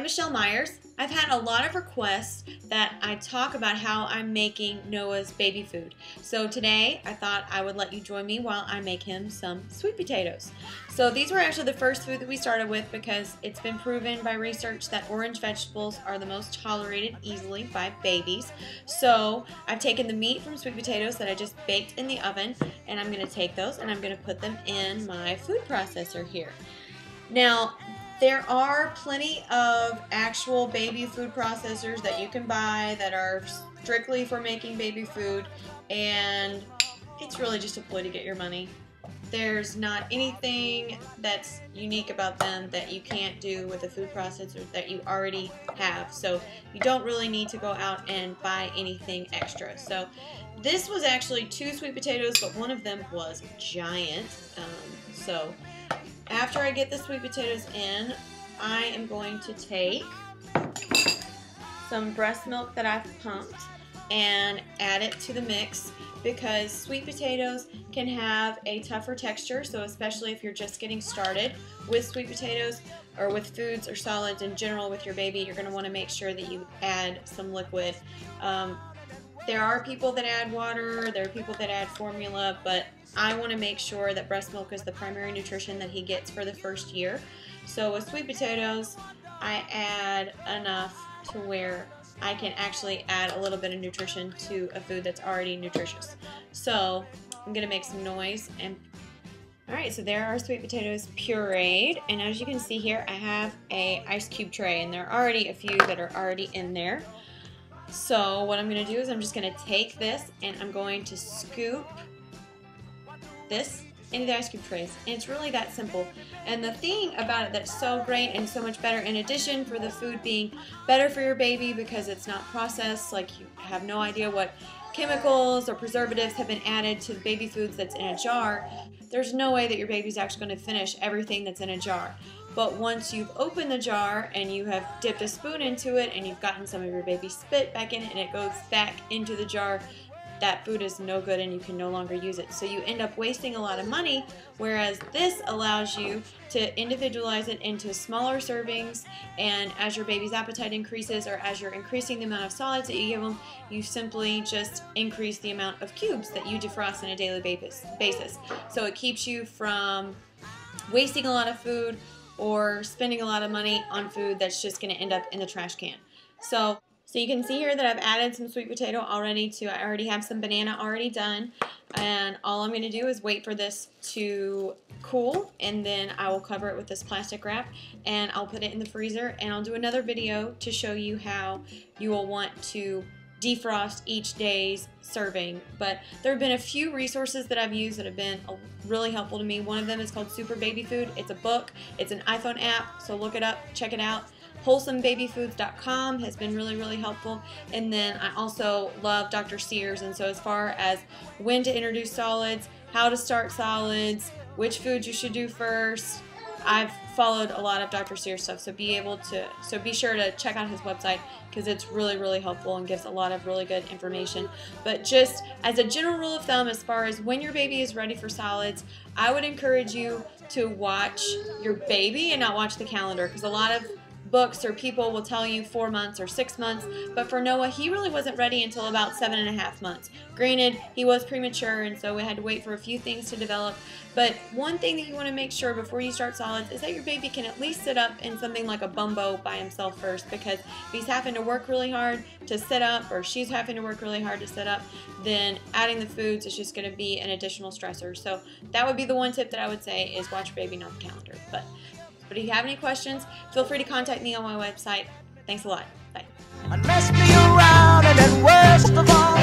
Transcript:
Michelle Myers. I've had a lot of requests that I talk about how I'm making Noah's baby food. So today I thought I would let you join me while I make him some sweet potatoes. So these were actually the first food that we started with because it's been proven by research that orange vegetables are the most tolerated easily by babies. So I've taken the meat from sweet potatoes that I just baked in the oven, and I'm going to take those and I'm going to put them in my food processor here. Now, there are plenty of actual baby food processors that you can buy that are strictly for making baby food, and it's really just a ploy to get your money. There's not anything that's unique about them that you can't do with a food processor that you already have, so you don't really need to go out and buy anything extra. So this was actually 2 sweet potatoes, but one of them was giant. So after I get the sweet potatoes in, I am going to take some breast milk that I've pumped and add it to the mix, because sweet potatoes can have a tougher texture, so especially if you're just getting started with sweet potatoes or with foods or solids in general with your baby, you're going to want to make sure that you add some liquid. There are people that add water, there are people that add formula, but I want to make sure that breast milk is the primary nutrition that he gets for the first year. So with sweet potatoes, I add enough to where I can actually add a little bit of nutrition to a food that's already nutritious. So I'm going to make some noise. And alright, so there are sweet potatoes pureed, and as you can see here, I have a ice cube tray, and there are already a few that are already in there. So what I'm going to do is I'm just going to take this and I'm going to scoop this into the ice cube trays, and it's really that simple. And the thing about it that's so great and so much better, in addition for the food being better for your baby because it's not processed, like you have no idea what chemicals or preservatives have been added to the baby foods that's in a jar, there's no way that your baby's actually going to finish everything that's in a jar. But once you've opened the jar and you have dipped a spoon into it and you've gotten some of your baby's spit back in it and it goes back into the jar, that food is no good and you can no longer use it. So you end up wasting a lot of money, whereas this allows you to individualize it into smaller servings, and as your baby's appetite increases or as you're increasing the amount of solids that you give them, you simply just increase the amount of cubes that you defrost on a daily basis. So it keeps you from wasting a lot of food or spending a lot of money on food that's just going to end up in the trash can. So you can see here that I've added some sweet potato already to, I already have some banana already done, and all I'm going to do is wait for this to cool, and then I will cover it with this plastic wrap and I'll put it in the freezer, and I'll do another video to show you how you will want to defrost each day's serving. But there have been a few resources that I've used that have been really helpful to me. One of them is called Super Baby Food. It's a book, it's an iPhone app, so look it up, check it out. WholesomeBabyFoods.com has been really helpful. And then I also love Dr. Sears, and so as far as when to introduce solids, how to start solids, which foods you should do first, I've followed a lot of Dr. Sears stuff, so be sure to check out his website because it's really helpful and gives a lot of really good information. But just as a general rule of thumb, as far as when your baby is ready for solids, I would encourage you to watch your baby and not watch the calendar, because a lot of books or people will tell you 4 months or 6 months, but for Noah, he really wasn't ready until about 7.5 months. Granted, he was premature, and so we had to wait for a few things to develop, but one thing that you want to make sure before you start solids is that your baby can at least sit up in something like a bumbo by himself first, because if he's having to work really hard to sit up, or she's having to work really hard to sit up, then adding the foods is just going to be an additional stressor. So that would be the one tip that I would say, is watch your baby, not the calendar. But if you have any questions, feel free to contact me on my website. Thanks a lot. Bye. And mess me around, and then worst of all,